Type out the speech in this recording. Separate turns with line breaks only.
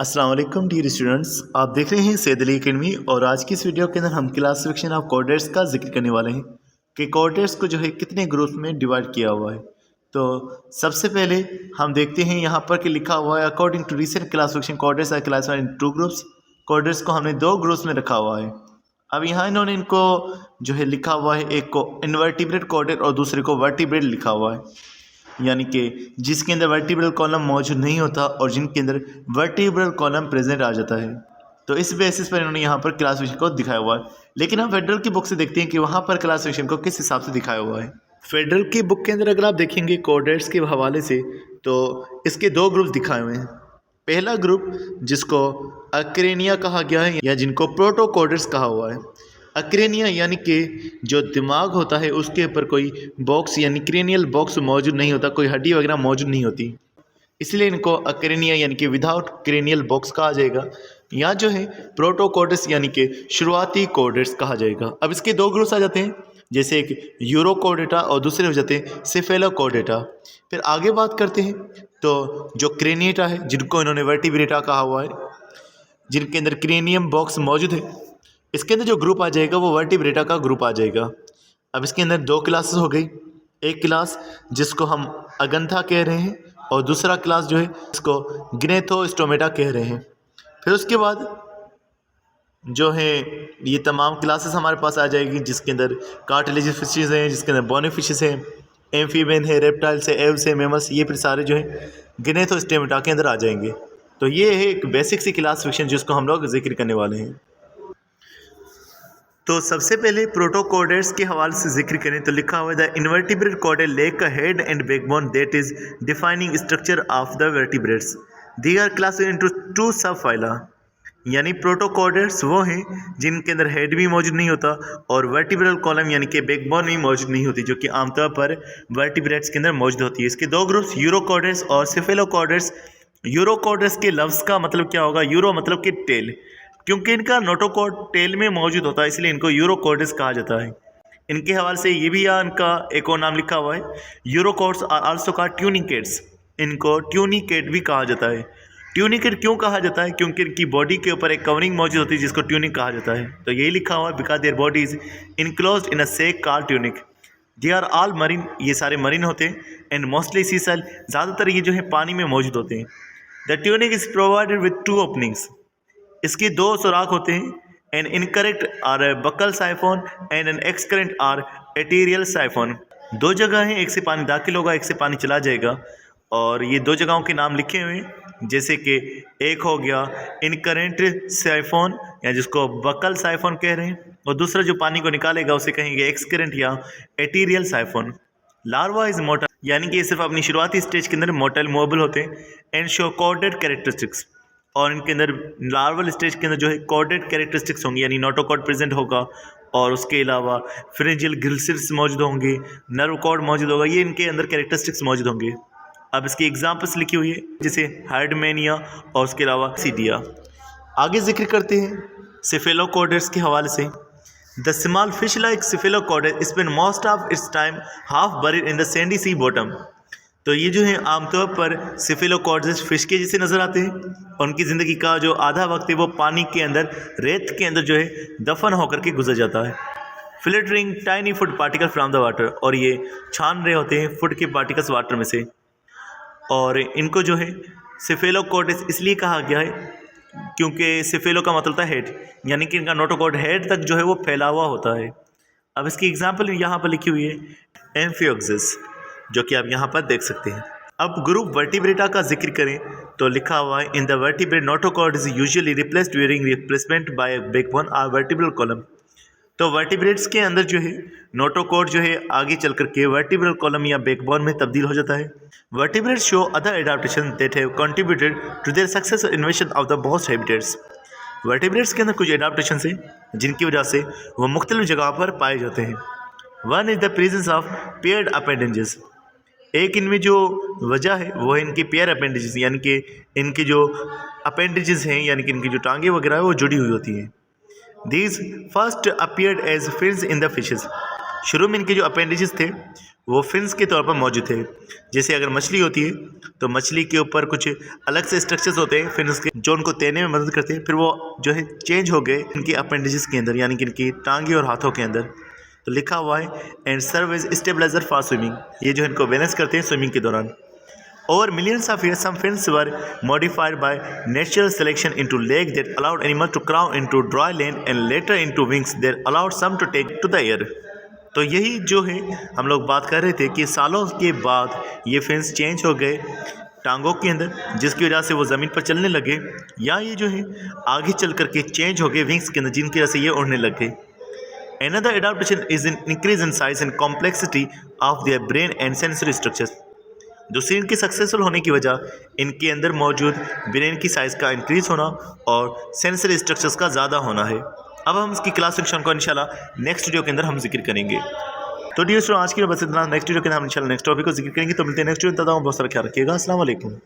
अस्सलाम वालेकुम dear students, आप देख रहे हैं सैयद अली अकेडमी। और आज की इस वीडियो के अंदर हम क्लासिफिकेशन ऑफ कोऑर्डिनेट्स का जिक्र करने वाले हैं कि कोऑर्डिनेट्स को जो है कितने ग्रुप्स में डिवाइड किया हुआ है। तो सबसे पहले हम देखते हैं यहाँ पर कि लिखा हुआ है according to recent classification chordates are classified in two groups. Chordates को हमने दो ग्रुप्स में रखा हुआ है। अब यहाँ इन्होंने इनको जो है लिखा हुआ है, एक को इनवर्टिब्रेट कोऑर्डिनेट और दूसरे को वर्टिब्रेट लिखा हुआ है, यानी कि जिसके अंदर वर्टिब्रल कॉलम मौजूद नहीं होता और जिनके अंदर वर्टिब्रल कॉलम प्रेजेंट आ जाता है। तो इस बेसिस पर इन्होंने यहाँ पर क्लासिफिकेशन को दिखाया हुआ है। लेकिन हम फेडरल की बुक से देखते हैं कि वहाँ पर क्लासिफिकेशन को किस हिसाब से दिखाया हुआ है। फेडरल की बुक के अंदर अगर आप देखेंगे कोऑर्डिनेट्स के हवाले से, तो इसके दो ग्रुप दिखाए हुए हैं। पहला ग्रुप जिसको अक्रेनिया कहा गया है या जिनको प्रोटो कोऑर्डिनेट्स कहा हुआ है। अक्रेनिया यानी कि जो दिमाग होता है उसके ऊपर कोई बॉक्स यानी क्रेनियल बॉक्स मौजूद नहीं होता, कोई हड्डी वगैरह मौजूद नहीं होती, इसलिए इनको अक्रेनिया यानी कि विदाउट क्रेनियल बॉक्स कहा जाएगा। या जो है प्रोटो कोऑर्डिनेट्स यानी कि शुरुआती कोऑर्डिनेट्स कहा जाएगा। अब इसके दो ग्रुप्स आ जाते हैं, जैसे एक यूरो कोऑर्डिनेटा और दूसरे हो जाते हैं सेफेलो कोऑर्डिनेटा। फिर आगे बात करते हैं तो जो क्रेनिएटा है जिनको इन्होंने वर्टिब्रेटा कहा हुआ है, जिनके अंदर क्रेनियम बॉक्स मौजूद है, इसके अंदर जो ग्रुप आ जाएगा वो वर्टिब्रेटा का ग्रुप आ जाएगा। अब इसके अंदर दो क्लासेस हो गई, एक क्लास जिसको हम अगंथा कह रहे हैं और दूसरा क्लास जो है इसको ग्नेथोस्टोमेटा कह रहे हैं। फिर उसके बाद जो है ये तमाम क्लासेस हमारे पास आ जाएगी, जिसके अंदर कार्टिलेजियस फिशेज हैं, जिसके अंदर बोनी फिशेज हैं, एम्फीबियन है, रेप्टाइल्स है, एव्स है, मेमल्स, ये फिर सारे जो है ग्नेथोस्टोमेटा के अंदर आ जाएंगे। तो ये है एक बेसिक सी क्लासिफिकेशन जिसको हम लोग जिक्र करने वाले हैं। तो सबसे पहले प्रोटो कोऑर्डिनेट्स के हवाले से जिक्र करें तो लिखा हुआ है द इनवर्टिब्रेट कोऑर्डिनेट lack a head and backbone that is defining structure of the vertebrates. They are classified into two sub phyla. यानी प्रोटो कोऑर्डिनेट्स वो हैं जिनके अंदर हेड भी मौजूद नहीं होता और वर्टिब्रल कॉलम यानी कि बैकबोन भी मौजूद नहीं होती, जो कि आमतौर पर वर्टिब्रेट्स के अंदर मौजूद होती है। इसके दो ग्रुप्स यूरो कोऑर्डिनेट्स और सेफेलो कोऑर्डिनेट्स। यूरो कोऑर्डिनेट्स के लफ्ज़ का मतलब क्या होगा? यूरो मतलब कि टेल, क्योंकि इनका नोटोकॉर्ड टेल में मौजूद होता है इसलिए इनको यूरो कोऑर्डिनेट्स कहा जाता है। इनके हवाले से ये भी यहाँ इनका एक और नाम लिखा हुआ है, यूरोकॉर्ड्स आर आल्सो कॉल्ड ट्यूनिकेट्स। इनको ट्यूनिकेट भी कहा जाता है। ट्यूनिकेट क्यों कहा जाता है? क्योंकि इनकी बॉडी के ऊपर एक कवरिंग मौजूद होती है जिसको ट्यूनिक कहा जाता है। तो यही लिखा हुआ है because their body is enclosed in a sac called tunic. They are all marine, ये सारे मरीन होते हैं एंड मोस्टली सी सेल, ज़्यादातर ये जो है पानी में मौजूद होते हैं। The tunic is provided with two openings, इसके दो सुराख होते हैं, an incurrent or buccal siphon and an excurrent or atrial siphon. दो जगह हैं, एक से पानी दाखिल होगा, एक से पानी चला जाएगा, और ये दो जगहों के नाम लिखे हुए हैं, जैसे कि एक हो गया इनकरेंट साइफोन या जिसको बकल साइफोन कह रहे हैं, और दूसरा जो पानी को निकालेगा उसे कहेंगे एक्सकरेंट या एटीरियल साइफोन। लार्वा इज मोटल, यानी कि ये सिर्फ अपनी शुरुआती स्टेज के अंदर मोटल मोबल होते हैं एंड शो कोऑर्डिनेट कैरेक्टरिस्टिक्स, और इनके अंदर लार्वल स्टेज के अंदर जो है कोऑर्डिनेट कैरेक्टरिस्टिक्स होंगी, यानी नोटोकॉर्ड प्रेजेंट होगा, और उसके अलावा फ्रिंजियल ग्रिल्सिस मौजूद होंगे, नर्व कॉर्ड मौजूद होगा, ये इनके अंदर कैरेक्टरिस्टिक्स मौजूद होंगे। अब इसकी एग्जांपल्स लिखी हुई है जैसे हार्डमेनिया और उसके अलावा सीडिया। आगे जिक्र करते हैं सेफेलोकोडेट्स के हवाले से। The small fish like cephalochordate spend most of its time half buried in the sandy sea bottom. तो ये जो है आमतौर पर सेफेलोकोडेट्स फिश के जैसे नज़र आते हैं, और उनकी ज़िंदगी का जो आधा वक्त है वो पानी के अंदर, रेत के अंदर जो है दफन होकर के गुजर जाता है। Filtering tiny food particle from the water, और ये छान रहे होते हैं फूड के पार्टिकल्स वाटर में से। और इनको जो है सेफेलोकोडेट्स इसलिए कहा गया है क्योंकि सेफेलो का मतलब था हेड, यानी कि इनका नोटोकॉर्ड हेड तक जो है वो फैला हुआ होता है। अब इसकी एग्जांपल यहाँ पर लिखी हुई है एम्फियोक्सिस, जो कि आप यहाँ पर देख सकते हैं। अब ग्रुप वर्टिब्रेटा का जिक्र करें तो लिखा हुआ है in the vertebrate notochord is usually replaced during replacement bye backbone और वर्टिब्रल कॉलम। तो वर्टिब्रेट्स के अंदर जो है नोटोकॉर्ड जो है आगे चल करके वर्टिब्रल कॉलम या बैकबोन में तब्दील हो जाता है। Vertebrates show other adaptation that have contributed to their success invention of the most habitats. Vertebrates के अंदर कुछ एडाप्टेशन है जिनकी वजह से वो मुख्तलिफ जगह पर पाए जाते हैं। One is the presence of paired appendages. एक इनमें जो वजह है वो है इनकी पेयर अपेंडेजेस, यानी कि इनके जो अपेंडेजेस हैं, यानी कि इनकी जो टांगें वगैरह है वो जुड़ी हुई होती हैं। These first appeared as fins in the fishes। शुरू में इनके जो अपेंडिजेस थे वो फिन्स के तौर पर मौजूद थे। जैसे अगर मछली होती है तो मछली के ऊपर कुछ अलग से स्ट्रक्चर्स होते हैं फिन्स के, जो उनको तैरने में मदद करते हैं। फिर वो जो है चेंज हो गए इनकी अपेंडिजेस के अंदर, यानी कि इनकी टांगे और हाथों के अंदर। तो लिखा हुआ है and serve as stabiliser for swimming, ये जो इनको बैलेंस करते हैं स्विमिंग के दौरान। Over millions of years, some fins were modified by natural selection into legs that allowed animals to crawl into dry land and later into wings that allowed some to take to the air. तो यही जो है हम लोग बात कर रहे थे कि सालों के बाद ये फिन्स चेंज हो गए टांगों के अंदर, जिसकी वजह से वो ज़मीन पर चलने लगे, या ये जो है आगे चल करके चेंज हो गए विंग्स के अंदर, जिनकी वजह से ये उड़ने लग गए। Another adaptation is an increase in size and complexity of their brain and sensory structures. दूसरी इनकी सक्सेसफुल होने की वजह इनके अंदर मौजूद ब्रेन की साइज़ का इंक्रीज होना और सेंसरी स्ट्रक्चर्स का ज़्यादा होना है। अब हम इसकी क्लास सेक्शन को इंशाल्लाह नेक्स्ट वीडियो के अंदर हम जिक्र करेंगे। तो डियर स्टूडेंट, आज की बस इतना। नेक्स्ट वीडियो के अंदर हम इंशाल्लाह नेक्स्ट टॉपिक को जिक्र करेंगे। तो मिलते हैं नेक्स्ट वीडियो में। बहुत सारा ख्याल रखिएगा। अस्सलाम वालेकुम।